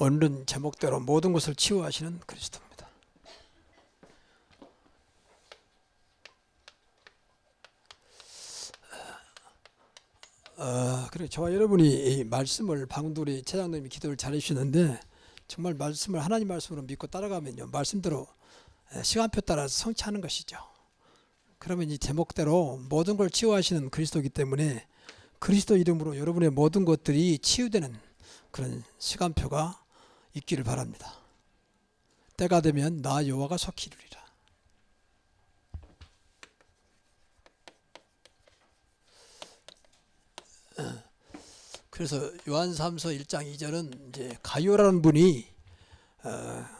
오늘은 제목대로 모든 것을 치유하시는 그리스도입니다. 그리고 저와 여러분이 이 말씀을 방금도 우리 차장님이 기도를 잘해 주시는데 정말 말씀을 하나님 말씀으로 믿고 따라가면요, 말씀대로 시간표 따라서 성취하는 것이죠. 그러면 이 제목대로 모든 걸 치유하시는 그리스도이기 때문에 그리스도 이름으로 여러분의 모든 것들이 치유되는 그런 시간표가 있기를 바랍니다. 때가 되면 나 여호와가 속히 이루리라. 그래서 요한삼서 1장 2절은 이제 가룟라는 분이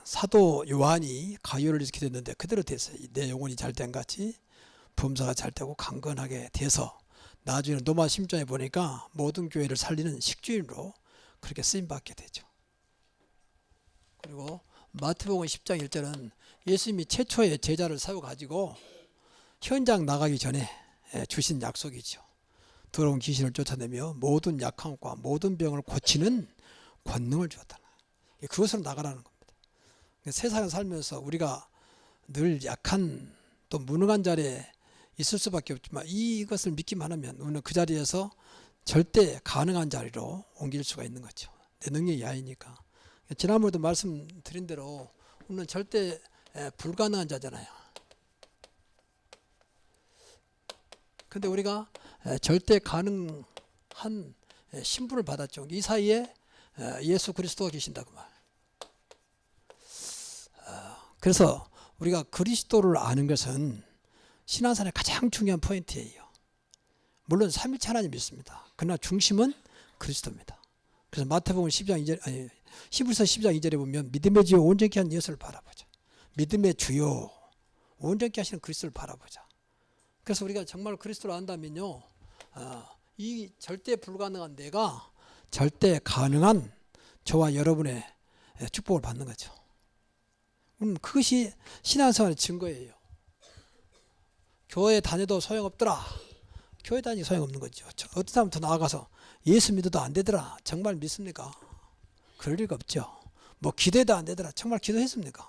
사도 요한이 가룟을 이렇게 됐는데 그대로 됐어요. 내 영혼이 잘된 같이 범사가 잘되고 강건하게 돼서 나중에는 로마 심정에 보니까 모든 교회를 살리는 식주인으로 그렇게 쓰임받게 되죠. 그리고 마태복음 10장 1절은 예수님이 최초의 제자를 세워가지고 현장 나가기 전에 주신 약속이죠. 더러운 귀신을 쫓아내며 모든 약함과 모든 병을 고치는 권능을 주었다. 그것으로 나가라는 겁니다. 세상에 살면서 우리가 늘 약한 또 무능한 자리에 있을 수밖에 없지만 이것을 믿기만 하면 우리는 그 자리에서 절대 가능한 자리로 옮길 수가 있는 거죠. 내 능력이 아니니까. 지난번에도 말씀드린 대로 우리는 절대 불가능한 자잖아요. 근데 우리가 절대 가능한 신분을 받았죠. 이 사이에 예수 그리스도가 계신다고 말. 그래서 우리가 그리스도를 아는 것은 신앙생활의 가장 중요한 포인트예요. 물론 삼위일체 하나님 믿습니다. 그러나 중심은 그리스도입니다. 그래서 마태복음 10장 2절, 아니 히브리서 10장 2절에 보면 믿음의 주요 온전케 한 예수를 바라보자. 믿음의 주요 온전케 하시는 그리스도를 바라보자. 그래서 우리가 정말 그리스도를 안다면요, 이 절대 불가능한 내가 절대 가능한 저와 여러분의 축복을 받는 거죠. 그것이 신앙생활의 증거예요. 교회 다녀도 소용없더라. 교회 다니기 소용없는 거죠. 어떤 사람 더 나아가서 예수 믿어도 안 되더라. 정말 믿습니까? 그럴 리가 없죠. 뭐 기도해도 안 되더라. 정말 기도했습니까?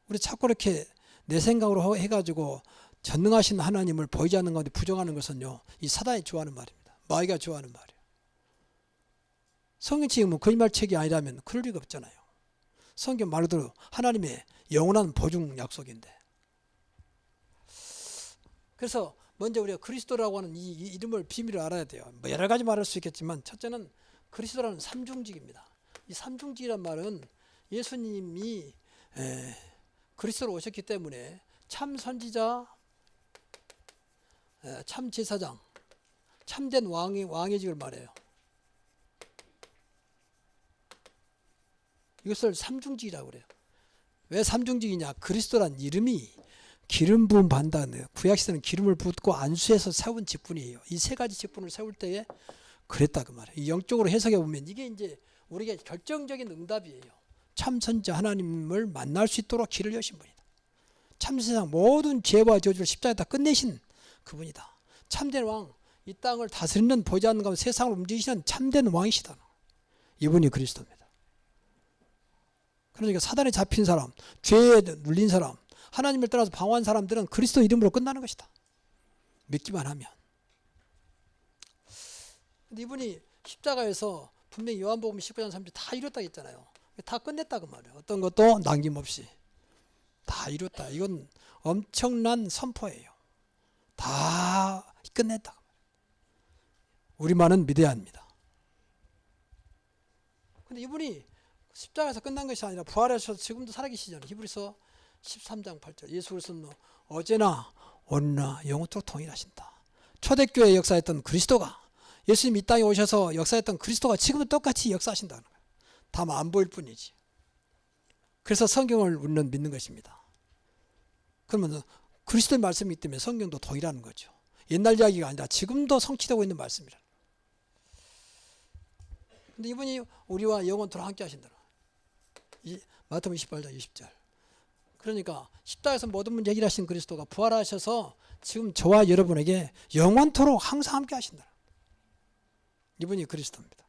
우리 자꾸 이렇게 내 생각으로 해가지고 전능하신 하나님을 보이지 않는 가운데 부정하는 것은요, 이 사단이 좋아하는 말입니다. 마귀가 좋아하는 말이에요. 성경책이 뭐 거짓말책이 아니라면 그럴 리가 없잖아요. 성경 말대로 하나님의 영원한 보증 약속인데. 그래서 먼저 우리가 그리스도라고 하는 이 이름을 비밀을 알아야 돼요. 뭐 여러 가지 말할 수 있겠지만 첫째는 그리스도라는 삼중직입니다. 이 삼중직이란 말은 예수님이 그리스도로 오셨기 때문에 참 선지자, 참 제사장, 참된 왕의 직을 말해요. 이것을 삼중직이라고 그래요. 왜 삼중직이냐? 그리스도란 이름이 기름 부음 받는다는, 구약시대는 기름을 붓고 안수해서 세운 직분이에요. 이 세 가지 직분을 세울 때에 그랬다 그 말이에요. 영적으로 해석해 보면 이게 이제 우리에게 결정적인 응답이에요. 참 선지자 하나님을 만날 수 있도록 길을 여신 분이다. 참 세상 모든 죄와 저주를 십자가에다 끝내신 그분이다. 참된 왕, 이 땅을 다스리는 보지 않는 가운데 세상을 움직이시는 참된 왕이시다. 이분이 그리스도입니다. 그러니까 사단에 잡힌 사람, 죄에 눌린 사람, 하나님을 떠나서 방황한 사람들은 그리스도 이름으로 끝나는 것이다. 믿기만 하면. 근데 이분이 십자가에서 분명히 요한복음 19장 3절 다 이뤘다고 했잖아요. 다 끝냈다고 말이에요. 어떤 것도 남김없이 다 이뤘다. 이건 엄청난 선포예요. 다 끝냈다. 우리만은 믿어야 합니다. 근데 이분이 십자가에서 끝난 것이 아니라 부활하셔서 지금도 살아계시잖아요. 히브리서 13장 8절 예수 그리스도는 어제나 오늘나 영원토록 동일하신다. 초대교회 역사했던 그리스도가, 예수님 이 땅에 오셔서 역사했던 그리스도가 지금도 똑같이 역사하신다는 거예요. 다만 안 보일 뿐이지. 그래서 성경을 우리는 믿는 것입니다. 그러면 그리스도의 말씀이기 때문에 성경도 동일하는 거죠. 옛날 이야기가 아니라 지금도 성취되고 있는 말씀이라. 근데 이분이 우리와 영원토록 함께 하신다는 거예요. 마태복음 28장 20절. 그러니까 십자가에서 모든 문제 해결하신 그리스도가 부활하셔서 지금 저와 여러분에게 영원토록 항상 함께 하신다. 이분이 그리스도입니다.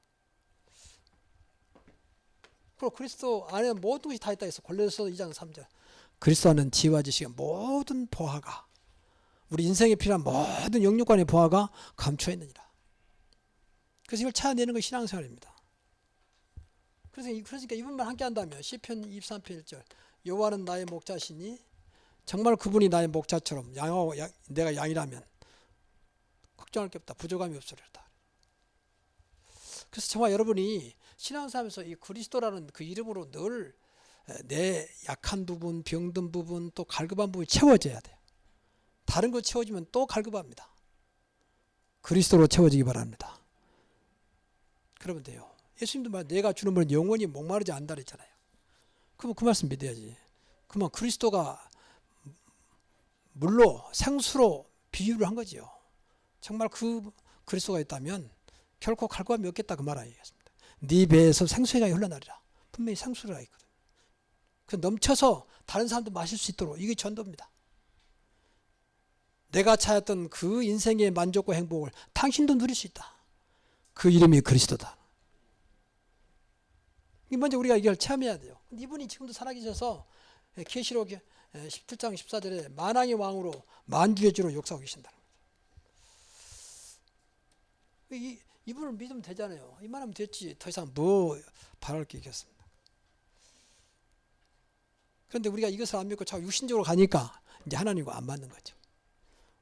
그리고 그리스도 안에 모든 것이 다 있다 해서 골로새서 2장 3절. 그리스도 안은 지혜와 지식의 모든 보화가, 우리 인생에 필요한 모든 영육간의 보화가 감춰 있느니라. 그래서 이걸 찾아내는 것이 신앙생활입니다. 그러니까 이분만 함께 한다면 시편 23편 1절, 여호와는 나의 목자시니 정말 그분이 나의 목자처럼 양하고 내가 양이라면 걱정할 게 없다. 부족함이 없으리로다. 그래서 정말 여러분이 신앙생활에서 이 그리스도라는 그 이름으로 늘 내 약한 부분, 병든 부분, 또 갈급한 부분이 채워져야 돼요. 다른 거 채워지면 또 갈급합니다. 그리스도로 채워지기 바랍니다. 그러면 돼요. 예수님도 말 내가 주는 물은 영원히 목마르지 않는다 그랬잖아요. 그러면 그 말씀 믿어야지. 그러면 그리스도가 물로 생수로 비유를 한 거지요. 정말 그 그리스도가 있다면 결코 갈급함이 없겠다 그 말 아니겠습니까? 네 배에서 생수의 강이 흘러나리라. 분명히 생수가 있거든. 그 넘쳐서 다른 사람도 마실 수 있도록 이게 전도입니다. 내가 찾았던 그 인생의 만족과 행복을 당신도 누릴 수 있다. 그 이름이 그리스도다. 먼저 우리가 이걸 체험해야 돼요. 이분이 지금도 살아계셔서 계시록 17장 14절에 만왕의 왕으로 만주의 주로 역사하고 계신다는 거죠. 이분을 믿으면 되잖아요. 이만하면 됐지. 더 이상 뭐 바랄 게 있겠습니까? 그런데 우리가 이것을 안 믿고 자꾸 육신적으로 가니까 이제 하나님과 안 맞는 거죠.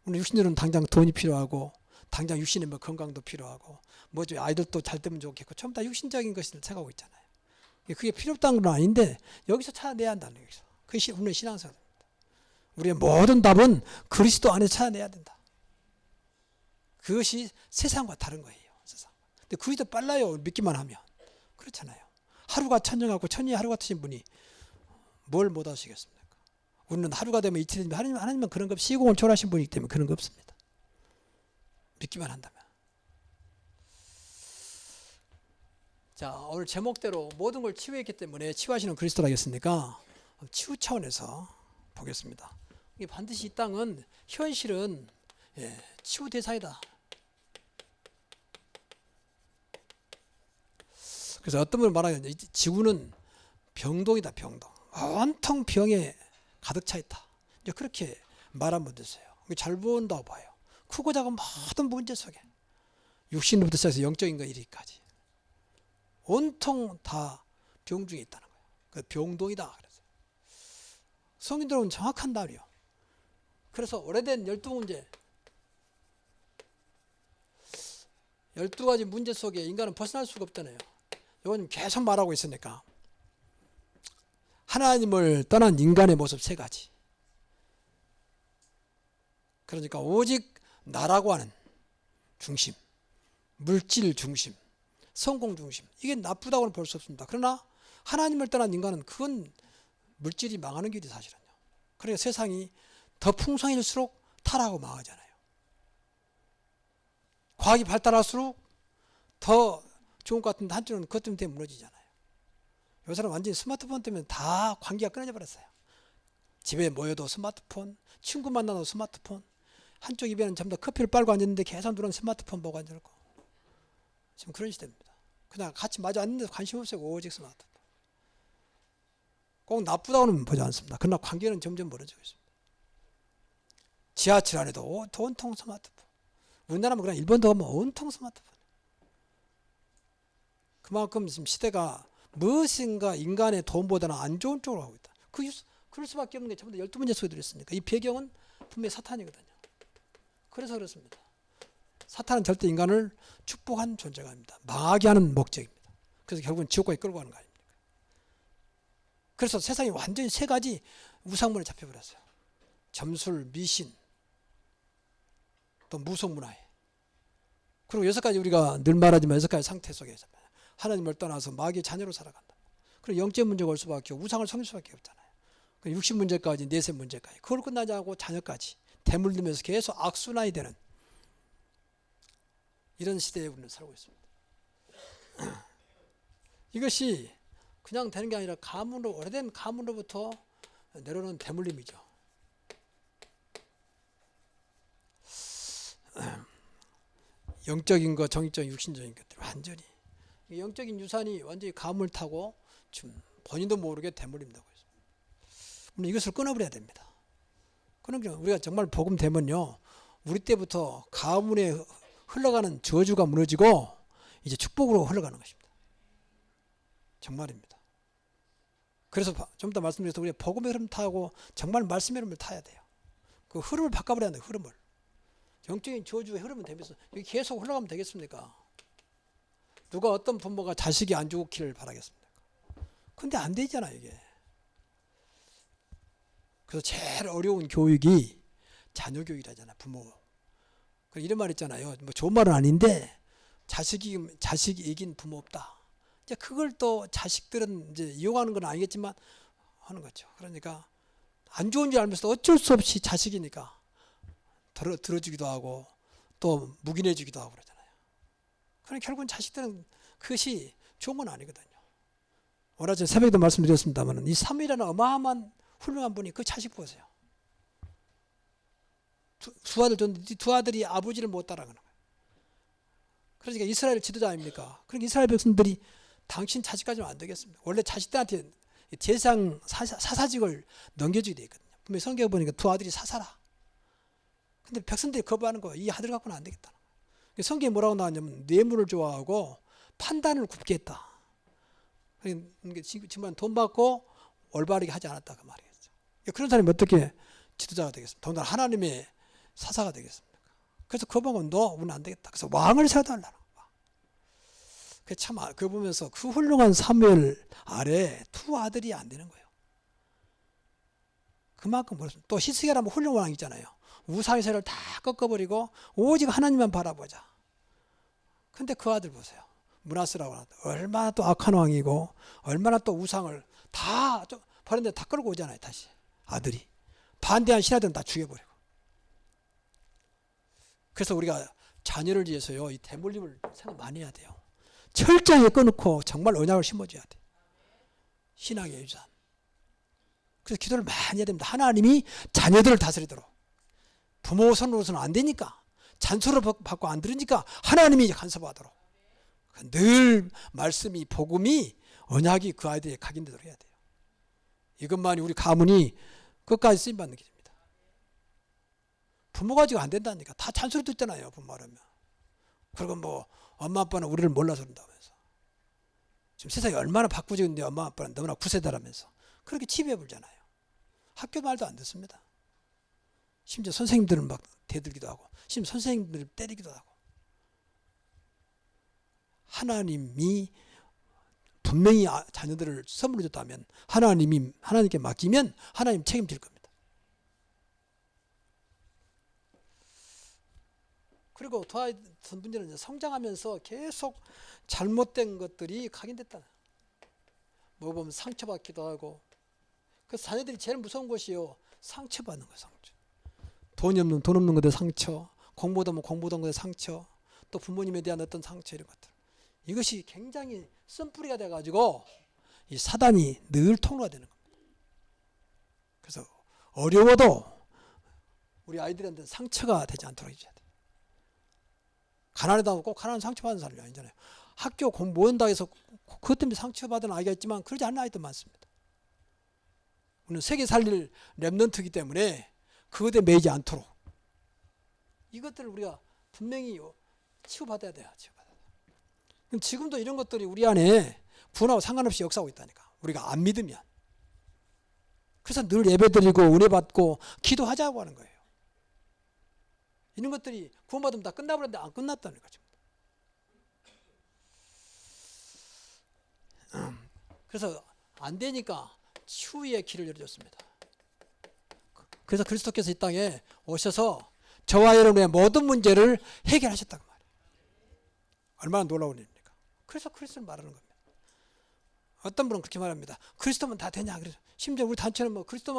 오늘 육신적으로는 당장 돈이 필요하고 당장 육신의 뭐 건강도 필요하고 뭐죠, 아이들도 잘 되면 좋겠고 전부 다 육신적인 것을 생각하고 있잖아요. 그게 필요 없다는 건 아닌데 여기서 찾아내야 한다는 거죠. 그것이 우리의 신앙생활입니다. 우리의 모든 답은 그리스도 안에 찾아내야 된다. 그것이 세상과 다른 거예요. 세상. 근데 그리스도 빨라요. 믿기만 하면. 그렇잖아요. 하루가 천년같고 천년이 하루 같으신 분이 뭘 못 하시겠습니까? 우리는 하루가 되면 이틀이 되면 하나님은 그런 거 시공을 초월하신 분이기 때문에 그런 거 없습니다. 믿기만 한다면. 자, 오늘 제목대로 모든 걸 치유했기 때문에 치유하시는 그리스도라겠습니까? 치유 차원에서 보겠습니다. 반드시 이 땅은 현실은 치유 대상이다. 그래서 어떤 분을 말하면 지구는 병동이다. 병동. 온통 병에 가득 차 있다. 이제 그렇게 말한 분도 있어요. 잘 본다고 봐요. 크고 작은 모든 문제 속에 육신부터 시작해서 영적인 거 이리까지 온통 다 병중에 있다는 거예요. 그 병동이다. 그래서 성인들은 정확한 답이요. 그래서 오래된 12문제 12가지 문제 속에 인간은 벗어날 수가 없잖아요. 이건 계속 말하고 있으니까 하나님을 떠난 인간의 모습 3가지. 그러니까 오직 나라고 하는 중심, 물질 중심, 성공 중심, 이게 나쁘다고는 볼 수 없습니다. 그러나 하나님을 떠난 인간은 그건 물질이 망하는 길이 사실은요. 그러니까 세상이 더 풍성해질수록 타락하고 망하잖아요. 과학이 발달할수록 더 좋은 것 같은데 한쪽은 그것 때문에 무너지잖아요. 요 사람 완전히 스마트폰 때문에 다 관계가 끊어져 버렸어요. 집에 모여도 스마트폰, 친구 만나도 스마트폰, 한쪽 입에는 전부 다 커피를 빨고 앉았는데 계속 누른 스마트폰 보고 앉아있고 지금 그런 시대입니다. 그냥 같이 마주 앉는데도 관심 없어요. 오직 스마트폰. 꼭 나쁘다고는 보지 않습니다. 그러나 관계는 점점 멀어지고 있습니다. 지하철 안에도 온통 스마트폰. 우리나라면 그냥 일본도 가면 온통 스마트폰. 그만큼 지금 시대가 무엇인가 인간의 돈보다는 안 좋은 쪽으로 가고 있다. 그럴 수밖에 없는 게 전부 다 12문제 속에 들어있으니까. 이 배경은 분명히 사탄이거든요. 그래서 그렇습니다. 사탄은 절대 인간을 축복한 존재가 아닙니다. 망하게 하는 목적입니다. 그래서 결국은 지옥까지 끌고 가는 거 아닙니까? 그래서 세상이 완전히 3가지 우상문에 잡혀버렸어요. 점술, 미신, 또 무속문화에. 그리고 6가지 우리가 늘 말하지만 6가지 상태 속에 하나님을 떠나서 마귀의 자녀로 살아간다. 그리고 영적 문제가 올 수밖에 없고 우상을 섬길 수밖에 없잖아요. 60문제까지, 내세 문제까지. 그걸 끝나지 않고 자녀까지 대물리면서 계속 악순환이 되는 이런 시대에 우리는 살고 있습니다. 이것이 그냥 되는 게 아니라 가문으로, 오래된 가문으로부터 내려오는 대물림이죠. 영적인 것, 정신적인, 육신적인 것들 완전히 영적인 유산이 완전히 가문을 타고 지금 본인도 모르게 대물림되고 있습니다. 이것을 끊어버려야 됩니다. 그러니까 우리가 정말 복음 되면요, 우리 때부터 가문에 흘러가는 저주가 무너지고 이제 축복으로 흘러가는 것입니다. 정말입니다. 그래서 좀 더 말씀드려서 우리가 복음의 흐름 타고 정말 말씀의 흐름을 타야 돼요. 그 흐름을 바꿔버려야 돼요. 흐름을. 영적인 저주의 흐름은 되면서 여기 계속 흘러가면 되겠습니까? 누가 어떤 부모가 자식이 안 죽기를 바라겠습니까? 근데 안 되잖아요, 이게. 그래서 제일 어려운 교육이 자녀 교육이라잖아요, 부모. 이런 말 있잖아요. 뭐 좋은 말은 아닌데 자식이 이긴 부모 없다. 이제 그걸 또 자식들은 이제 이용하는 건 아니겠지만 하는 거죠. 그러니까 안 좋은 줄 알면서 어쩔 수 없이 자식이니까 들어주기도 하고 또 묵인해주기도 하고 그러잖아요. 그러니까 결국은 자식들은 그것이 좋은 건 아니거든요. 오늘 아침 새벽에도 말씀드렸습니다만 이 사무엘이라는 어마어마한 훌륭한 분이 그 자식 보세요. 두 아들 줬는데 두 아들이 아버지를 못 따라가는 거예요. 그러니까 이스라엘 지도자 아닙니까? 그러니까 이스라엘 백성들이 당신 자식 가지면 안 되겠습니다. 원래 자식들한테 제사장 사사직을 넘겨주게 되어 있거든요. 분명히 성경에 보니까 두 아들이 사사라. 근데 백성들이 거부하는 거예요. 이 아들 갖고는 안 되겠다. 성경에 뭐라고 나왔냐면 뇌물을 좋아하고 판단을 굽게 했다. 그러니까 지금 돈 받고 올바르게 하지 않았다 그 말이겠죠. 그런 사람이 어떻게 지도자가 되겠습니까? 더군다나 하나님의 사사가 되겠습니까? 그래서 거부하면 너 우리는 안 되겠다. 그래서 왕을 세워달라는 거야. 참 그 보면서 그 훌륭한 사무엘 아래 두 아들이 안 되는 거예요. 그만큼 그렇습니다. 또 히스기야라면 훌륭한 왕이잖아요. 우상의 세를 다 꺾어버리고 오직 하나님만 바라보자. 근데 그 아들 보세요. 므낫세라고 하는데 얼마나 또 악한 왕이고 얼마나 또 우상을 다 버렸는데 다 끌고 오잖아요. 다시 아들이 반대한 신하들은 다 죽여버리고. 그래서 우리가 자녀를 위해서요 이 대물림을 생각 많이 해야 돼요. 철저히 끊고 정말 언약을 심어줘야 돼. 신앙의 유산. 그래서 기도를 많이 해야 됩니다. 하나님이 자녀들을 다스리도록. 부모 손으로서는 안 되니까 잔소리를 받고 안 들으니까 하나님이 간섭하도록. 늘 말씀이 복음이 언약이 그 아이들에게 각인되도록 해야 돼요. 이것만이 우리 가문이 끝까지 쓰임받는 길입니다. 부모 가지고 안 된다니까. 다 잔소리 듣잖아요. 부모 말하면. 그리고 뭐 엄마 아빠는 우리를 몰라서 그런다면서. 지금 세상이 얼마나 바꾸지는데 엄마 아빠는 너무나 구세다라면서 그렇게 치부해 불잖아요. 학교 말도 안 듣습니다. 심지어 선생님들은 막 대들기도 하고 심지어 선생님들을 때리기도 하고. 하나님이 분명히 자녀들을 선물로 줬다면 하나님께 맡기면 하나님 책임질 겁니다. 그리고 더 문제는 성장하면서 계속 잘못된 것들이 각인됐다. 뭐 보면 상처받기도 하고. 그래서 자녀들이 제일 무서운 것이요. 상처받는 거예요. 상처. 돈 없는 것에 상처. 공부도 뭐 공부던 것에 상처. 또 부모님에 대한 어떤 상처 이런 것들. 이것이 굉장히 쓴뿌리가 돼가지고 이 사단이 늘 통로가 되는 겁니다. 그래서 어려워도 우리 아이들한테 상처가 되지 않도록 해줘야 돼요. 가난하다고 꼭 가난한 상처받는 사람이 아니잖아요. 학교 공부 못한다 해서 그것 때문에 상처받은 아이가 있지만 그러지 않는 아이도 많습니다. 우리는 세계 살릴 랩런트이기 때문에 그것에 매이지 않도록 이것들을 우리가 분명히 치유받아야 돼요. 지금도 이런 것들이 우리 안에 구원하고 상관없이 역사하고 있다니까. 우리가 안 믿으면. 그래서 늘 예배드리고 은혜 받고 기도하자고 하는 거예요. 이런 것들이 구원받으면 다 끝나버렸는데 안 끝났다는 거죠. 그래서 안 되니까 치유의 길을 열어줬습니다. 그래서 그리스도께서 이 땅에 오셔서 저와 여러분의 모든 문제를 해결하셨다고 말이에요. 얼마나 놀라운 일입니까? 그래서 그리스도를 말하는 겁니다. 어떤 분은 그렇게 말합니다. 그리스도면 다 되냐? 그래서 심지어 우리 단체는 뭐 그리스도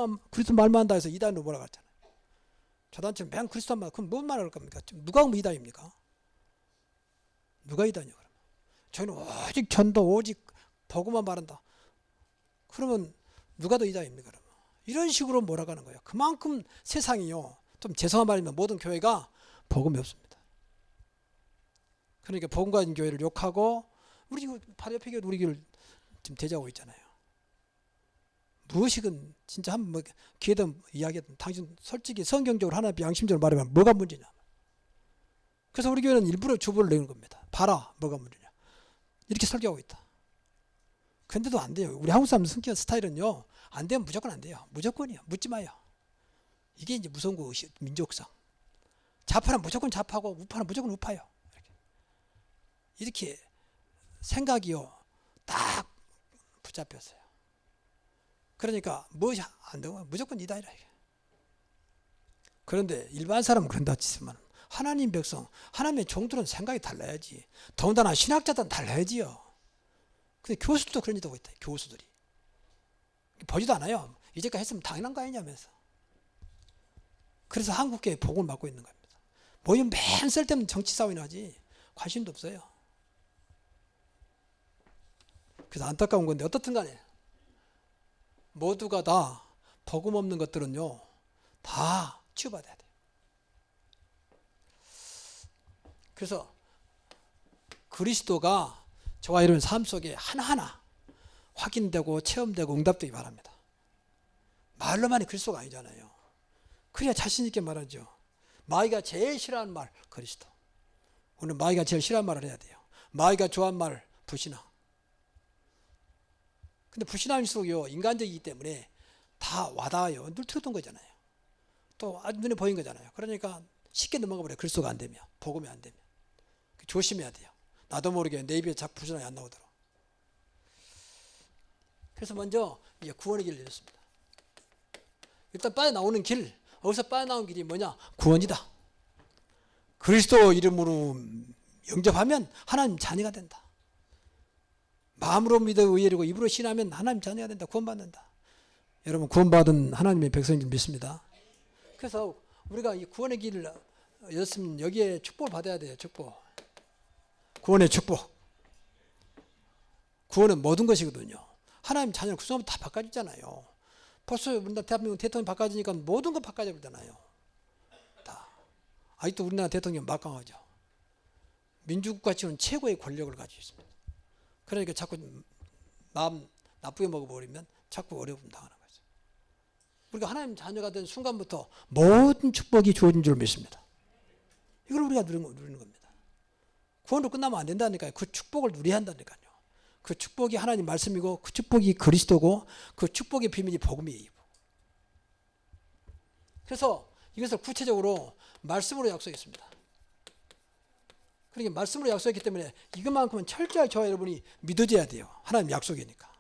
말만 한다 해서 이단으로 몰아갔잖아요. 저 단체는 맨 그리스도만 그럼 뭔 말할 겁니까? 누가 그럼 이단입니까? 누가 이단이요? 그러면 저희는 오직 전도 오직 복음만 말한다. 그러면 누가 더 이단입니까? 그러면 이런 식으로 몰아가는 거예요. 그만큼 세상이요. 좀 죄송한 말이면 모든 교회가 복음이 없습니다. 그러니까 복음 가진 교회를 욕하고 우리 바로 옆에 교회 우리 교회를 지금 대자하고 있잖아요. 무엇이건 진짜 한번 뭐 기회든 이야기든 당신 솔직히 성경적으로 하나 양심적으로 말하면 뭐가 문제냐. 그래서 우리 교회는 일부러 주보를 내는 겁니다. 봐라 뭐가 문제냐. 이렇게 설교하고 있다. 근데도 안 돼요. 우리 한국 사람 성격 스타일은요. 안 되면 무조건 안 돼요. 무조건이요. 묻지 마요. 이게 이제 무서운 거 민족상. 좌파는 무조건 좌파고 우파는 무조건 우파요. 이렇게 생각이요. 딱 붙잡혔어요. 그러니까 무엇이 안 되고 무조건 이다 이라. 그런데 일반 사람은 그런다 치지만 하나님 백성, 하나님의 종들은 생각이 달라야지. 더군다나 신학자들은 달라야지요. 근데 교수들도 그런 일도 하고 있다. 교수들이. 보지도 않아요. 이제까지 했으면 당연한 거 아니냐면서. 그래서 한국교회 복을 맡고 있는 겁니다. 모이면 맨 쓸데없는 정치 싸움이나 하지 관심도 없어요. 그래서 안타까운 건데 어떻든 간에 모두가 다 복음 없는 것들은요. 다 치유받아야 돼요. 그래서 그리스도가 저와 여러분 삶 속에 하나하나 확인되고 체험되고 응답되기 바랍니다. 말로만이 그리스도가 아니잖아요. 그래야 자신 있게 말하죠. 마귀가 제일 싫어하는 말 그리스도. 오늘 마귀가 제일 싫어하는 말을 해야 돼요. 마귀가 좋아하는 말 불신앙. 근데 불신앙일수록요 인간적이기 때문에 다 와닿아요. 늘 들었던 거잖아요. 또 아주 눈에 보인 거잖아요. 그러니까 쉽게 넘어가 버려요. 그리스도가 안 되면, 복음이 안 되면. 조심해야 돼요. 나도 모르게 내 입에 자꾸 불신앙이 안 나오도록. 그래서 먼저 이제 구원의 길을 열었습니다. 일단 빠져나오는 길, 어디서 빠져나오는 길이 뭐냐? 구원이다. 그리스도 이름으로 영접하면 하나님 자녀가 된다. 마음으로 믿어 의뢰하고 입으로 신하면 하나님 자녀가 된다. 구원받는다. 여러분 구원받은 하나님의 백성인 줄 믿습니다. 그래서 우리가 이 구원의 길을 열었으면 여기에 축복을 받아야 돼요. 축복. 구원의 축복. 구원은 모든 것이거든요. 하나님 자녀는 그 순간부터 다 바꿔지잖아요. 벌써 우리나라 대한민국 대통령이 바꿔지니까 모든 거 바꿔져 버리잖아요. 다. 아직도 우리나라 대통령 막강하죠. 민주국가 치고는 최고의 권력을 가지고 있습니다. 그러니까 자꾸 마음 나쁘게 먹어버리면 자꾸 어려움 당하는 거죠. 우리가 하나님 자녀가 된 순간부터 모든 축복이 주어진 줄 믿습니다. 이걸 우리가 누리는 겁니다. 구원으로 끝나면 안 된다니까요. 그 축복을 누려야 한다니까요. 그 축복이 하나님 말씀이고 그 축복이 그리스도고 그 축복의 비밀이 복음이에요. 그래서 이것을 구체적으로 말씀으로 약속했습니다. 그러니까 말씀으로 약속했기 때문에 이것만큼은 철저히 저와 여러분이 믿어져야 돼요. 하나님 약속이니까.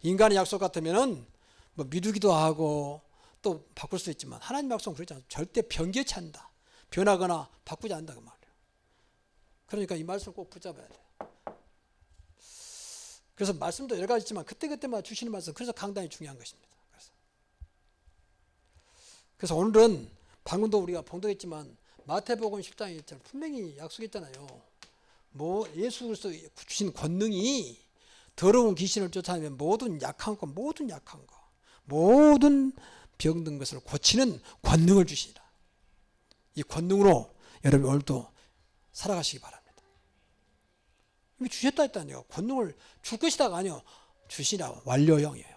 인간의 약속 같으면은 뭐 미루기도 하고 또 바꿀 수 있지만 하나님 약속은 그렇지 않아요. 절대 변개치 않는다. 변하거나 바꾸지 않는다 그 말이에요. 그러니까 이 말씀을 꼭 붙잡아야 돼요. 그래서 말씀도 여러 가지 있지만 그때그때마다 주시는 말씀, 그래서 강단이 중요한 것입니다. 그래서 오늘은 방금도 우리가 봉독했지만 마태복음 10장 1절 분명히 약속했잖아요. 뭐 예수 그리스도 주신 권능이 더러운 귀신을 쫓아내면 모든 약한 것, 모든 병든 것을 고치는 권능을 주시니라. 이 권능으로 여러분 오늘도 살아가시기 바랍니다. 이미 주셨다 했다니요. 권능을 줄 것이다가 아니요. 주시라 완료형이에요.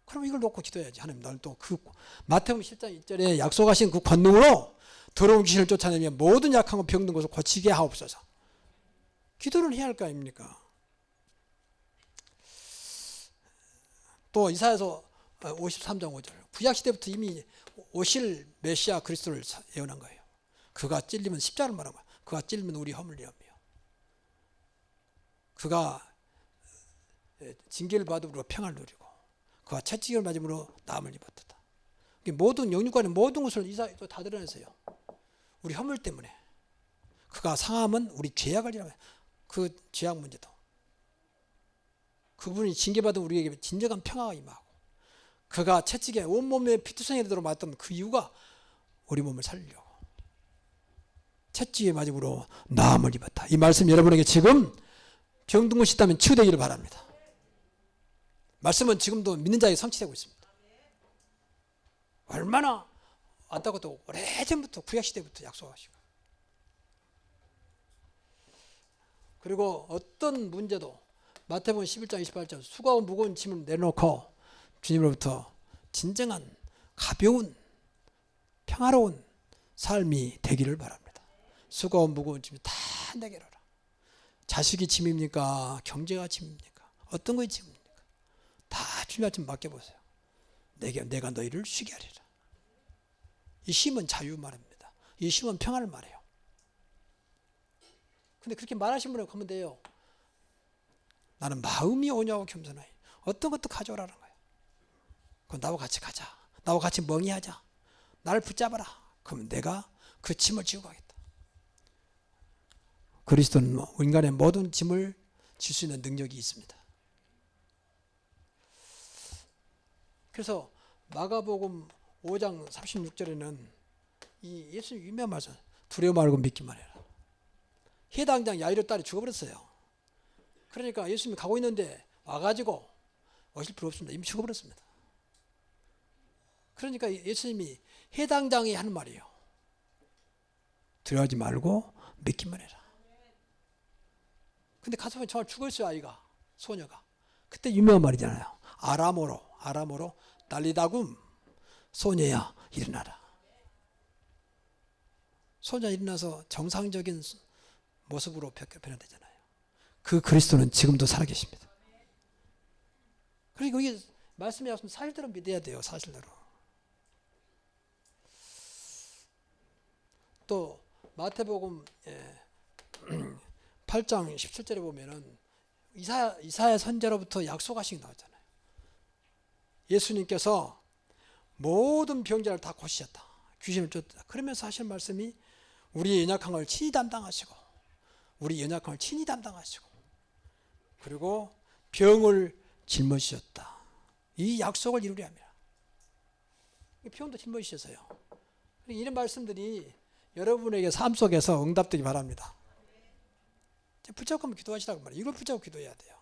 그럼 이걸 놓고 기도해야지. 하나님 나를 또 그 마태복음 10장 1절에 약속하신 그 권능으로 더러운 귀신을 쫓아내면 모든 약한 것 병든 것을 고치게 하옵소서. 기도를 해야 할 거 아닙니까? 또 이사야서 53장 5절 구약시대부터 이미 오실 메시아 그리스도를 예언한 거예요. 그가 찔리면 십자가를 말한 거예요. 그가 찔리면 우리 허물리라며. 그가 징계를 받음으로 평안을 누리고 그가 채찍을 맞음으로 나음을 입었다. 모든 영육간의 모든 것을 이사야에 다 드러냈어요. 우리 허물 때문에. 그가 상함은 우리 죄악을 이라며. 그 죄악 문제도. 그분이 징계받은 우리에게 진정한 평화가 임하고 그가 채찍에 온몸에 피투성이가 되도록 맞던 그 이유가 우리 몸을 살리려고. 채찍에 맞음으로 나음을 입었다. 이 말씀 여러분에게 지금 병든 것이 있다면 치유되기를 바랍니다. 말씀은 지금도 믿는 자에게 성취되고 있습니다. 얼마나 안타깝고 오래전부터 구약시대부터 약속하시고 그리고 어떤 문제도 마태복음 11장 28절 수고하고 무거운 짐을 내놓고 주님으로부터 진정한 가벼운 평화로운 삶이 되기를 바랍니다. 수고와 무거운 짐 다 내게로 오라. 자식이 짐입니까? 경제가 짐입니까? 어떤 것이 짐입니까? 다 주님한테 맡겨보세요. 내가 너희를 쉬게 하리라. 이 쉼은 자유 말입니다. 이 쉼은 평안을 말해요. 근데 그렇게 말하신 분은 하면 돼요. 나는 마음이 오냐고 겸손하니 어떤 것도 가져오라는 거예요. 그럼 나와 같이 가자. 나와 같이 멍이하자. 나를 붙잡아라. 그러면 내가 그 짐을 지고 가겠다. 그리스도는 인간의 모든 짐을 질 수 있는 능력이 있습니다. 그래서 마가복음 5장 36절에는 이 예수님 유명한 말씀, 두려워 말고 믿기만 해라. 해당장 야이로 딸이 죽어버렸어요. 그러니까 예수님이 가고 있는데 와가지고 오실 필요 없습니다. 이미 죽어버렸습니다. 그러니까 예수님이 해당장이 하는 말이에요. 두려워하지 말고 믿기만 해라. 근데 가서 보면 정말 죽었어요. 아이가, 소녀가. 그때 유명한 말이잖아요. 아람어로 달리다굼, 소녀야 일어나라. 소녀 일어나서 정상적인 모습으로 변화되잖아요. 그 그리스도는 지금도 살아계십니다. 그리고 이게 말씀이 없으면 사실대로 믿어야 돼요. 사실대로. 또 마태복음 8장 17절에 보면은 이사야 선지자로부터 약속하신 게 나왔잖아요. 예수님께서 모든 병자를 다 고치셨다. 귀신을 쫓다. 그러면서 하신 말씀이 우리의 연약한 걸 친히 담당하시고 우리 연약한 걸 친히 담당하시고 그리고 병을 짊어지셨다. 이 약속을 이루려 합니다. 병도 짊어지셔서요. 이런 말씀들이 여러분에게 삶 속에서 응답되기 바랍니다. 붙잡고 기도하시라고 말이에요. 이걸 붙잡고 기도해야 돼요.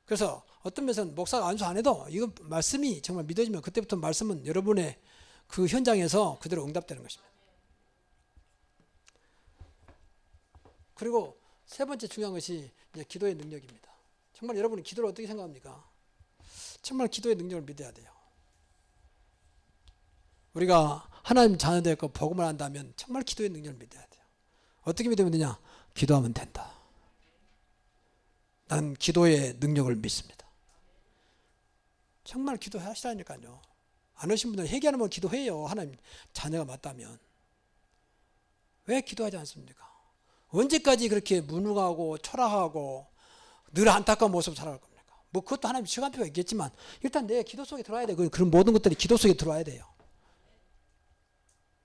그래서 어떤 면에서는 목사가 안수 안 해도 이거 말씀이 정말 믿어지면 그때부터 말씀은 여러분의 그 현장에서 그대로 응답되는 것입니다. 그리고 세 번째 중요한 것이 이제 기도의 능력입니다. 정말 여러분은 기도를 어떻게 생각합니까? 정말 기도의 능력을 믿어야 돼요. 우리가 하나님 자녀되고 복음을 한다면 정말 기도의 능력을 믿어야 돼요. 어떻게 믿으면 되냐? 기도하면 된다. 나는 기도의 능력을 믿습니다. 정말 기도하시라니까요. 안 하신 분들은 회개하는 분 기도해요. 하나님 자녀가 맞다면. 왜 기도하지 않습니까? 언제까지 그렇게 무능하고 초라하고 늘 안타까운 모습을 살아갈 겁니까? 뭐 그것도 하나님 시간표가 있겠지만 일단 내 기도 속에 들어와야 돼요. 그런 모든 것들이 기도 속에 들어와야 돼요.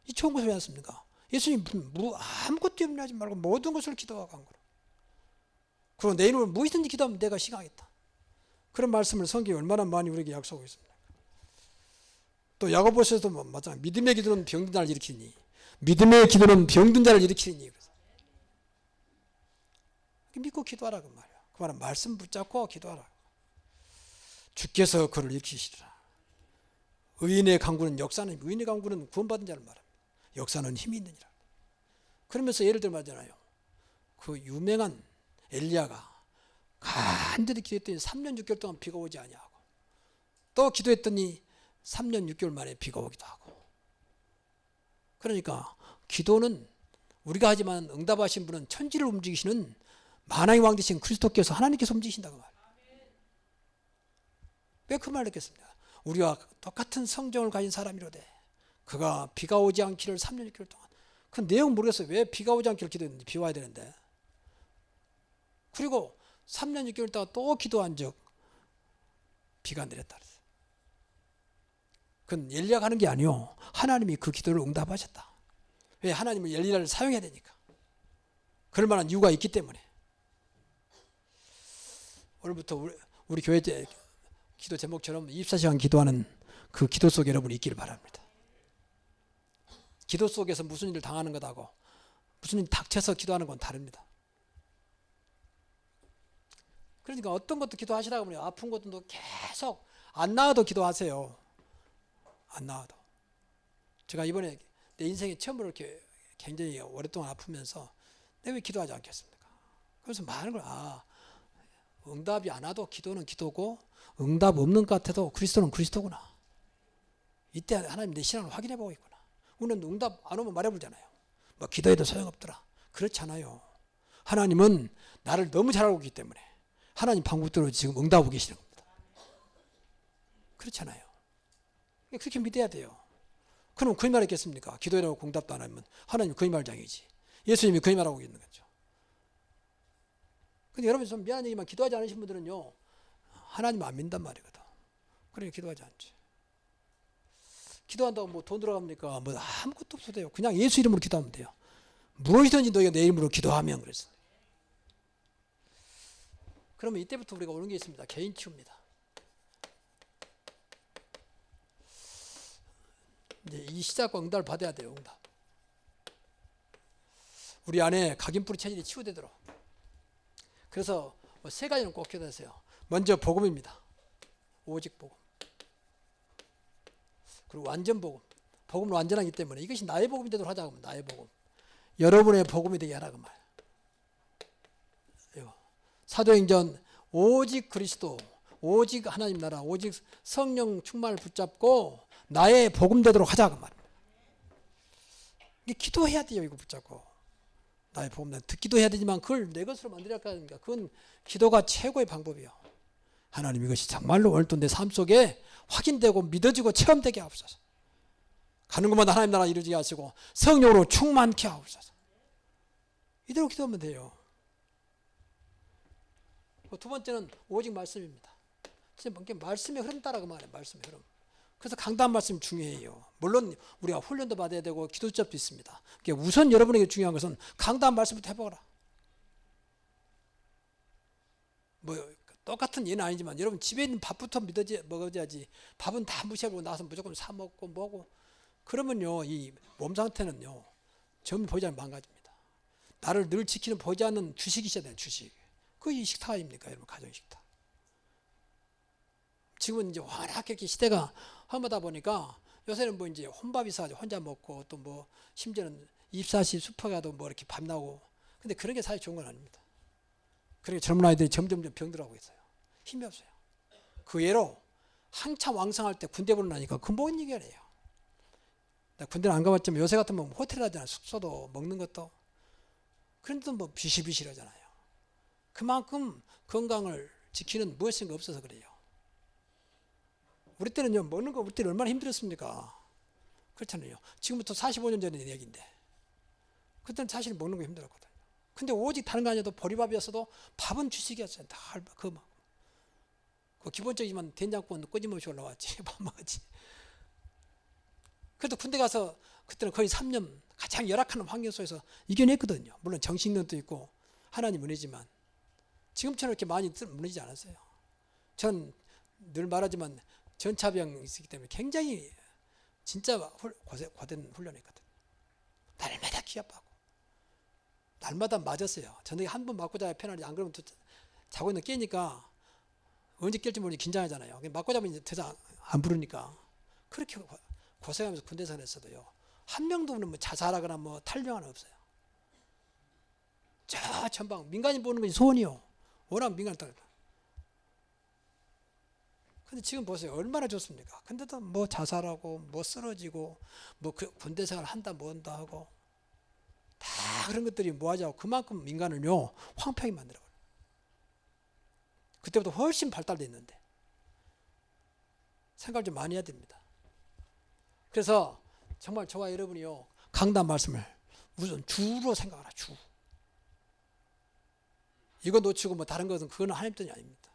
이 좋은 것이 왜 않습니까? 예수님 아무것도 염려하지 말고 모든 것을 기도하고 간 거로. 그리고 내 이름으로 무엇이든지 기도하면 내가 시강하겠다. 그런 말씀을 성경이 얼마나 많이 우리에게 약속하고 있습니까? 또 야고보서도 마찬가지. 믿음의 기도는 병든 자를 일으키니 믿음의 기도는 병든 자를 일으키니 믿고 기도하라 그 말이야. 그 말은 말씀 붙잡고 기도하라. 주께서 그를 일으키시리라. 의인의 강구는 역사는 의인의 강구는 구원받은 자를 말합니다. 역사는 힘이 있느니라. 그러면서 예를 들어 말하잖아요. 그 유명한 엘리야가 간절히 기도했더니 3년 6개월 동안 비가 오지 아니하고 또 기도했더니 3년 6개월 만에 비가 오기도 하고. 그러니까 기도는 우리가 하지만 응답하신 분은 천지를 움직이시는 만왕의 왕 되신 그리스도께서 하나님께서 움직이신다고 말해요. 왜 그 말을 했겠습니까? 우리와 똑같은 성정을 가진 사람이로되 그가 비가 오지 않기를 3년 6개월 동안. 그 내용 모르겠어요. 왜 비가 오지 않기를 기도했는지. 비 와야 되는데. 그리고 3년 6개월 동안 또 기도한 적 비가 내렸다 그랬어요. 그건 엘리야가 하는 게 아니요. 하나님이 그 기도를 응답하셨다. 왜? 하나님은 엘리야를 사용해야 되니까. 그럴 만한 이유가 있기 때문에. 오늘부터 우리 교회 기도 제목처럼 24시간 기도하는 그 기도 속에 여러분이 있기를 바랍니다. 기도 속에서 무슨 일을 당하는 것하고 무슨 일 닥쳐서 기도하는 건 다릅니다. 그러니까 어떤 것도 기도하시라고 하면 아픈 것도 계속 안 나와도 기도하세요. 안 나와도. 제가 이번에 내 인생에 처음으로 이렇게 굉장히 오랫동안 아프면서 내가 왜 기도하지 않겠습니까? 그래서 많은 걸 응답이 안 와도 기도는 기도고 응답 없는 것 같아도 그리스도는 그리스도구나. 이때 하나님 내 신앙을 확인해 보고 있구나. 우리는 응답 안 오면 말해보잖아요. 뭐 기도해도 소용없더라. 그렇지 않아요. 하나님은 나를 너무 잘 알고 있기 때문에 하나님 방법대로 지금 응답하고 계시는 겁니다. 그렇잖아요. 그렇게 믿어야 돼요. 그럼 거짓말 했겠습니까? 기도해라고 응답도 안 하면 하나님 거짓말장이지. 예수님이 거짓말하고 있는 거죠. 근데 여러분 좀 미안한 얘기만 기도하지 않으신 분들은요, 하나님 안 믿는단 말이거든. 그러니까 기도하지 않지. 기도한다고 뭐 돈 들어갑니까? 뭐 아무것도 없어도 돼요. 그냥 예수 이름으로 기도하면 돼요. 무엇이든지 너희가 내 이름으로 기도하면 그랬어요. 그러면 이때부터 우리가 오는 게 있습니다. 개인 치유입니다. 이제 이 시작과 응답을 받아야 돼요. 응답. 우리 안에 각인뿌리 체질이 치유되도록. 그래서 세 가지는 꼭 기도하세요. 먼저 복음입니다. 오직 복음. 그리고 완전 복음. 복음은 완전하기 때문에 이것이 나의 복음이 되도록 하자고 하면 나의 복음. 여러분의 복음이 되게 하라고 말. 사도행전 오직 그리스도, 오직 하나님 나라, 오직 성령 충만을 붙잡고 나의 복음 되도록 하자고 말. 이게 기도해야 돼요. 이거 붙잡고 나의 복음 듣기도 해야 되지만 그걸 내 것으로 만들려고 하니까 그건 기도가 최고의 방법이에요. 하나님 이것이 정말로 오늘 또 내 삶 속에 확인되고 믿어지고 체험되게 하옵소서. 가는 것마다 하나님 나라 이루어지게 하시고 성령으로 충만케 하옵소서. 이대로 기도하면 돼요. 두 번째는 오직 말씀입니다. 말씀의 흐름 따라가 말이에요. 말씀의 흐름. 그래서 강단 말씀 중요해요. 물론 우리가 훈련도 받아야 되고 기도 수업도 있습니다. 우선 여러분에게 중요한 것은 강단 말씀부터 해보거라. 뭐 똑같은 예는 아니지만 여러분 집에 있는 밥부터 먹어야지. 밥은 다 무시하고 나서 무조건 사 먹고 뭐고 그러면요 이 몸 상태는요 점점 보이지 않는 망가집니다. 나를 늘 지키는 보이지 않는 주식이 있어야 돼요. 주식. 그게 이 식탁 아닙니까? 여러분 가정 식탁. 지금은 이제 워낙 이렇게 시대가 험하다 보니까 요새는 뭐 이제 혼밥이 사죠. 혼자 먹고 또 뭐 심지어는 24시 슈퍼 가도 뭐 이렇게 밥 나오고. 근데 그런 게 사실 좋은 건 아닙니다. 그러니까 젊은 아이들이 점점 병들어가고 있어요. 힘이 없어요. 그 예로 한참 왕성할 때 군대 보러 나니까 근본 얘기를 해요. 나 군대는 안 가봤지만 요새 같으면 호텔 하잖아요. 숙소도 먹는 것도. 그런데도 뭐 비실비실하잖아요. 그만큼 건강을 지키는 무엇인가 없어서 그래요. 우리 때는요 먹는 거 우리 때는 얼마나 힘들었습니까? 그렇잖아요. 지금부터 45년 전의 얘기인데 그때는 사실 먹는 거 힘들었거든요. 근데 오직 다른 거 아니어도 보리밥이었어도 밥은 주식이었어요. 다 그 기본적이지만 된장국은 끊임없이 올라왔지. 밥 먹었지. 그래도 군대 가서 그때는 거의 3년 가장 열악한 환경 속에서 이겨냈거든요. 물론 정신력도 있고 하나님 은혜지만 지금처럼 이렇게 많이 무너지지 않았어요. 전 늘 말하지만 전차병이 있기 때문에 굉장히 진짜 고된 훈련했거든요. 날마다 기합하고 날마다 맞았어요. 저녁에 한 번 맞고 자야 편하지 안 그러면 또 자고 있는 깨니까 언제 깰지 모르니 긴장하잖아요. 맞고 자면 이제 더 이상 안 부르니까 그렇게 고생하면서 군대 생활했어도요. 한 명도 뭐 자살하거나 뭐 탈병하는 없어요. 저 전방 민간인 보는 것이 소원이요. 워낙 민간 땅. 근데 지금 보세요. 얼마나 좋습니까? 근데도 뭐 자살하고 뭐 쓰러지고 뭐 그 군대 생활 한다 뭐 한다 하고 다 그런 것들이 뭐하자고 그만큼 민간을요 황폐하게 만들어버려요. 그때보다 훨씬 발달돼 있는데 생각을 좀 많이 해야 됩니다. 그래서 정말 저와 여러분이요 강단 말씀을 우선 주로 생각하라. 주. 이거 놓치고 뭐 다른 것은 그거는 하나님 뜻이 아닙니다.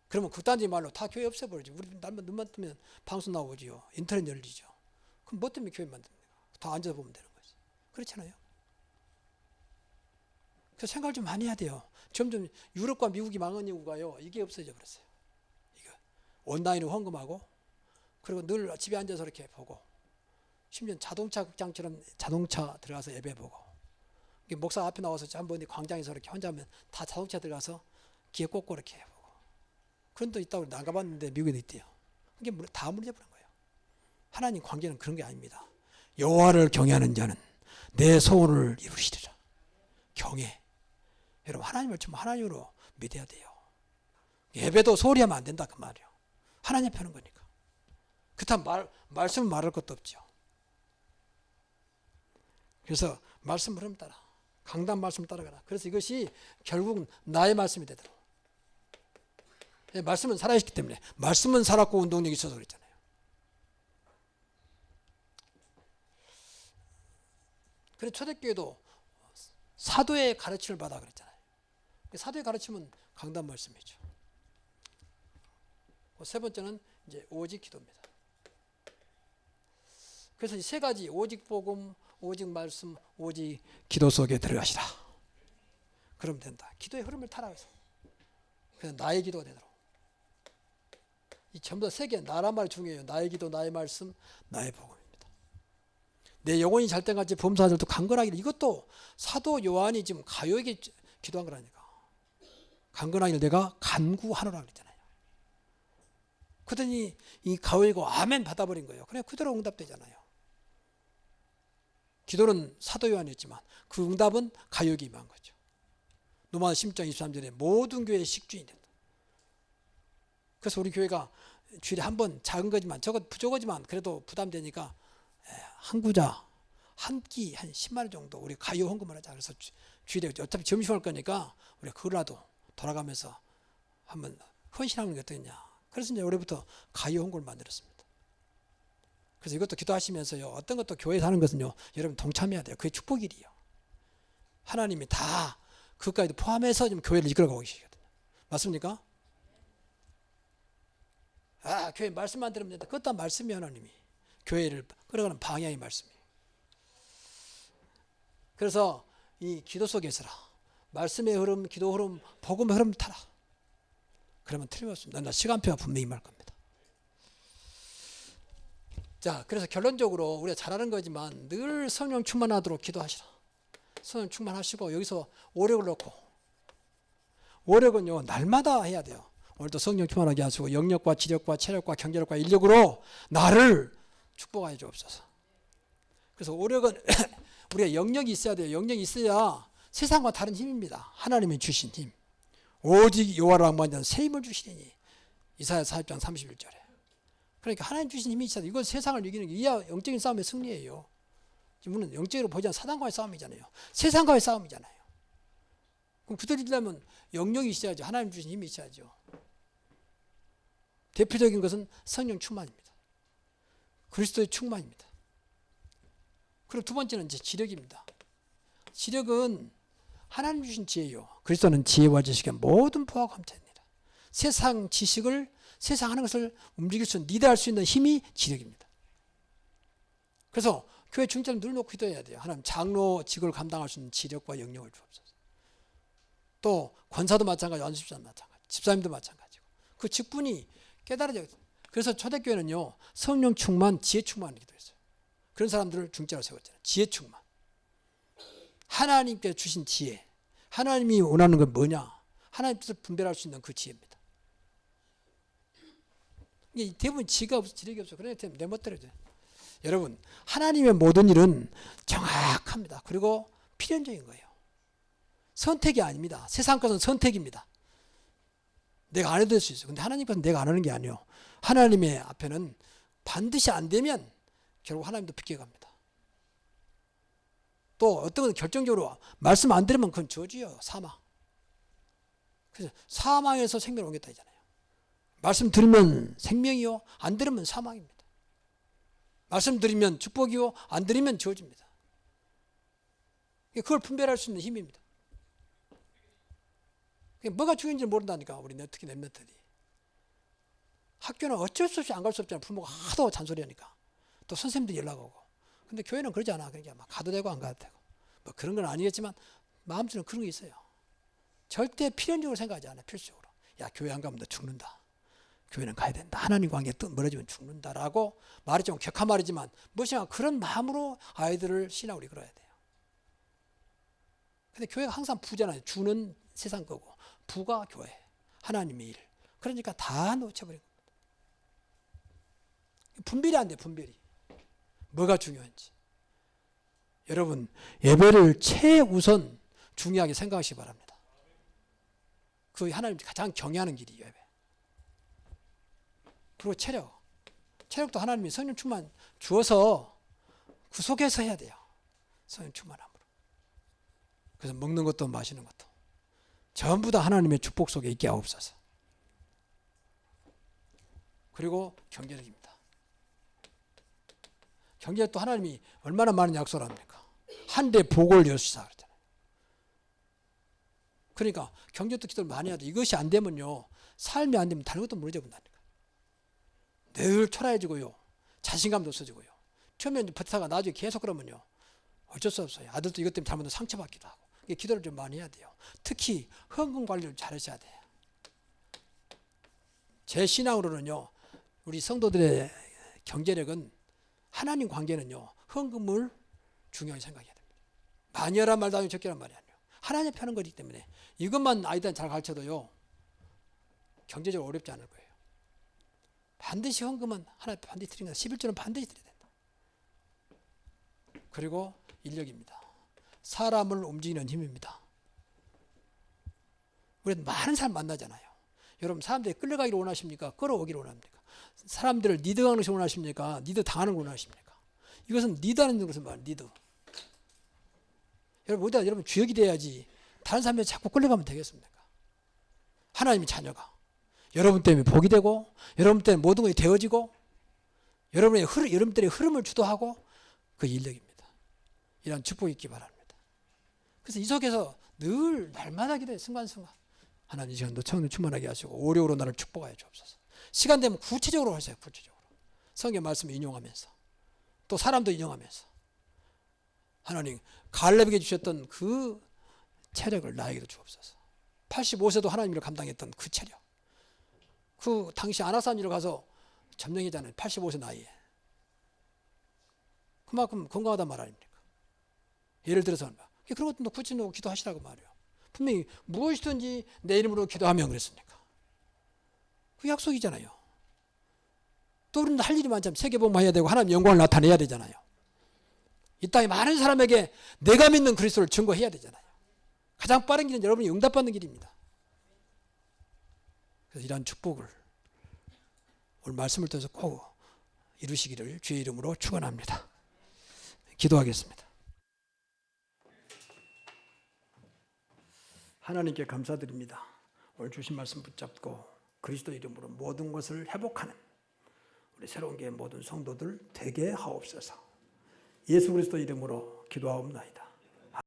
그러면 극단적인 말로 다 교회 없애버리죠. 우리 날만 눈만 뜨면 방송 나오지요. 인터넷 열리죠. 그럼 뭐 때문에 교회 만듭니까? 다 앉아서 보면 되는 거지. 그렇잖아요. 그래서 생각을 좀 많이 해야 돼요. 점점 유럽과 미국이 망한 이유가요. 이게 없어져 버렸어요. 이거 온라인으로 헌금하고 그리고 늘 집에 앉아서 이렇게 보고 심지어 자동차 극장처럼 자동차 들어가서 예배 보고 목사 앞에 나와서 한번 광장에서 이렇게 혼자 하면 다 자동차 들어가서 귀에 꽂고 이렇게 보고 그런 데 있다고 안 가봤는데 미국에도 있대요. 그게 다 문제버린 거예요. 하나님 관계는 그런 게 아닙니다. 여호와를 경외하는 자는 내 소원을 이루시리라. 경외. 여러분 하나님을 좀 하나님으로 믿어야 돼요. 예배도 소홀히 하면 안 된다 그 말이에요. 하나님 앞에 하는 거니까. 그렇다면 말씀은 말할 것도 없죠. 그래서 말씀 흐름 따라, 강단 말씀 따라가라. 그래서 이것이 결국 나의 말씀이 되도록. 말씀은 살아있기 때문에, 말씀은 살았고 운동력이 있어서 그랬잖아요. 그래서 초대교회도 사도의 가르침을 받아 그랬잖아요. 사도의 가르침은 강단 말씀이죠. 세 번째는 이제 오직 기도입니다. 그래서 이 세 가지, 오직 복음, 오직 말씀, 오직 기도 속에 들어가시라. 그러면 된다. 기도의 흐름을 타라해서. 그래서 나의 기도가 되도록. 이 전부 다 세 개, 나란 말 중요해요. 나의 기도, 나의 말씀, 나의 복음입니다. 내 영혼이 잘 때같이 범사들도 강건하기를. 이것도 사도 요한이 지금 가요에게 기도한 거라니까. 강건하기를 내가 간구하노라 그랬잖아요. 그러더니 이 가요이가 아멘 받아버린 거예요. 그냥 그대로 응답되잖아요. 기도는 사도 요한이었지만 그 응답은 가요에게 임한 거죠. 로마서 16장 23절에 모든 교회의 식주인이 된다. 그래서 우리 교회가 주일에 한 번 작은 거지만 저것 부족하지만 그래도 부담되니까 한 구자 한 끼 한 10만 원 정도 우리 가요 헌금을 하자. 그래서 주일에 어차피 점심할 거니까 우리 그거라도 돌아가면서 한번 헌신하는 게 어떠냐. 그래서 이제 올해부터 가요 헌금을 만들었습니다. 그래서 이것도 기도하시면서요. 어떤 것도 교회에서 하는 것은요. 여러분 동참해야 돼요. 그게 축복일이에요. 하나님이 다 그것까지도 포함해서 지금 교회를 이끌어가고 계시거든요. 맞습니까? 아, 교회 말씀만 들으면 된다. 그것도 말씀이 하나님이 교회를 끌어가는 방향이 말씀이에요. 그래서 이 기도 속에서라 말씀의 흐름, 기도 흐름, 복음의 흐름 타라. 그러면 틀림없습니다. 나 시간표가 분명히 임할 겁니다. 자, 그래서 결론적으로 우리가 잘하는 거지만 늘 성령 충만하도록 기도하시라. 성령 충만하시고 여기서 오력을 넣고, 오력은요 날마다 해야 돼요. 오늘도 성령 충만하게 하시고 영력과 지력과 체력과 경제력과 인력으로 나를 축복하여 주옵소서. 그래서 오력은 우리가 영역이 있어야 돼요. 영역이 있어야 세상과 다른 힘입니다. 하나님이 주신 힘. 오직 여호와를 앙모하는 자는 새 힘을 주시리니. 이사야 40장 31절에. 그러니까 하나님 주신 힘이 있어야 돼요. 이건 세상을 이기는 게 이야 영적인 싸움의 승리예요. 지금은 영적으로 보지 않는 사단과의 싸움이잖아요. 세상과의 싸움이잖아요. 그럼 그들 이기려면 영역이 있어야죠. 하나님 주신 힘이 있어야죠. 대표적인 것은 성령 충만입니다. 그리스도의 충만입니다. 그리고 두 번째는 이제 지력입니다. 지력은 하나님 주신 지혜요. 그리스도는 지혜와 지식의 모든 부하고 함께합니다. 세상 지식을 세상 하는 것을 움직일 수 있는 리드할 수 있는 힘이 지력입니다. 그래서 교회 중점 늘 놓고 기도해야 돼요. 하나님 장로직을 감당할 수 있는 지력과 영역을 주옵소서. 또 권사도 마찬가지고 안수집사도 마찬가지, 집사님도 마찬가지고 그 직분이 깨달아져요. 그래서 초대교회는요 성령 충만, 지혜 충만을 기도했어요. 그런 사람들을 중재로 세웠잖아요. 지혜 충만. 하나님께 주신 지혜. 하나님이 원하는 건 뭐냐? 하나님 뜻을 분별할 수 있는 그 지혜입니다. 이게 대부분 지가 없어, 지력이 없어. 그러니까 내 멋대로 돼. 여러분, 하나님의 모든 일은 정확합니다. 그리고 필연적인 거예요. 선택이 아닙니다. 세상 것은 선택입니다. 내가 안 해도 될 수 있어요. 근데 하나님 것은 내가 안 하는 게 아니에요. 하나님의 앞에는 반드시 안 되면 결국 하나님도 비껴갑니다. 또 어떤 건 결정적으로 말씀 안 들으면 그건 저주예요. 사망. 그래서 사망에서 생명을 옮겼다 하잖아요. 말씀 들으면 생명이요, 안 들으면 사망입니다. 말씀 들으면 축복이요, 안 들으면 저주입니다. 그걸 분별할 수 있는 힘입니다. 뭐가 중요한지 모른다니까. 우리 특히 랩런트들이 학교는 어쩔 수 없이 안 갈 수 없잖아요. 부모가 하도 잔소리하니까. 또 선생님도 연락 오고. 근데 교회는 그러지 않아. 그러니까 막 가도 되고 안 가도 되고. 뭐 그런 건 아니겠지만 마음속에 그런 게 있어요. 절대 필연적으로 생각하지 않아요. 필수적으로. 야, 교회 안 가면 너 죽는다. 교회는 가야 된다. 하나님 관계에 또 멀어지면 죽는다라고 말이 좀 격한 말이지만 무엇이냐 그런 마음으로 아이들을 신앙으로 이끌어야 돼요. 근데 교회가 항상 부잖아요. 주는 세상 거고 부가 교회. 하나님의 일. 그러니까 다 놓쳐버린 겁니다. 분별이 안 돼. 분별이. 뭐가 중요한지. 여러분 예배를 최우선 중요하게 생각하시기 바랍니다. 그 하나님 가장 경외하는 길이에요. 예배. 그리고 체력도 하나님이 성령 충만 주어서 구속해서 해야 돼요. 성령 충만함으로. 그래서 먹는 것도 마시는 것도 전부 다 하나님의 축복 속에 있게 하옵소서. 그리고 경제력입니다. 경제력도 하나님이 얼마나 많은 약속을 합니까? 한데 복을 여수사 그러잖아요. 그러니까 경제력도 기도를 많이 해야 돼. 이것이 안 되면요, 삶이 안 되면 다른 것도 무너져 본다니까. 늘 초라해지고요, 자신감도 없어지고요. 처음에 버티다가 나중에 계속 그러면요, 어쩔 수 없어요. 아들도 이것 때문에 잘못하면 상처받기도 하고. 기도를 좀 많이 해야 돼요. 특히 헌금 관리를 잘 하셔야 돼요. 제 신앙으로는요, 우리 성도들의 경제력은, 하나님 관계는요, 헌금을 중요하게 생각해야 됩니다. 많이 하란 말도 아니고 적게 하란 말이 아니에요. 하나님 펴는 거기 때문에 이것만 아이들한테 잘 가르쳐도요, 경제적으로 어렵지 않을 거예요. 반드시 헌금은 하나님 반드시 드립니다. 11조는 반드시 드려야 된다. 그리고 인력입니다. 사람을 움직이는 힘입니다. 우리는 많은 사람 만나잖아요. 여러분, 사람들이 끌려가기를 원하십니까? 끌어오기를 원합니까? 사람들을 리드하는 것을 원하십니까? 리드 당하는 걸 원하십니까? 이것은 리드하는 것은 말이에요. 리드. 여러분, 어디다 여러분 주역이 돼야지 다른 사람들이 자꾸 끌려가면 되겠습니까? 하나님의 자녀가 여러분 때문에 복이 되고, 여러분 때문에 모든 것이 되어지고, 여러분들의 흐름을 주도하고, 그 인력입니다. 이런 축복이 있기 바랍니다. 그래서 이 속에서 늘 날마다 기도해. 순간순간 하나님 이 시간도 성령 충만하게 하시고 오래오래 나를 축복하여 주옵소서. 시간 되면 구체적으로 하세요. 구체적으로 성경 말씀을 인용하면서, 또 사람도 인용하면서, 하나님 갈렙에게 주셨던 그 체력을 나에게도 주옵소서. 85세도 하나님을 감당했던 그 체력, 그 당시 아나산이로 가서 점령이잖아요. 85세 나이에. 그만큼 건강하단 말 아닙니까? 예를 들어서 그런 것도 구체적으로 기도하시라고 말이에요. 분명히 무엇이든지 내 이름으로 기도하면 그랬습니까? 그 약속이잖아요. 또 우리는 할 일이 많잖아요. 세계복음화 해야 되고 하나님 영광을 나타내야 되잖아요. 이 땅에 많은 사람에게 내가 믿는 그리스도를 증거해야 되잖아요. 가장 빠른 길은 여러분이 응답받는 길입니다. 그래서 이러한 축복을 오늘 말씀을 통해서 꼭 이루시기를 주의 이름으로 축원합니다. 기도하겠습니다. 하나님께 감사드립니다. 오늘 주신 말씀 붙잡고 그리스도 이름으로 모든 것을 회복하는 우리 새로운 교회 모든 성도들 되게 하옵소서. 예수 그리스도 이름으로 기도하옵나이다.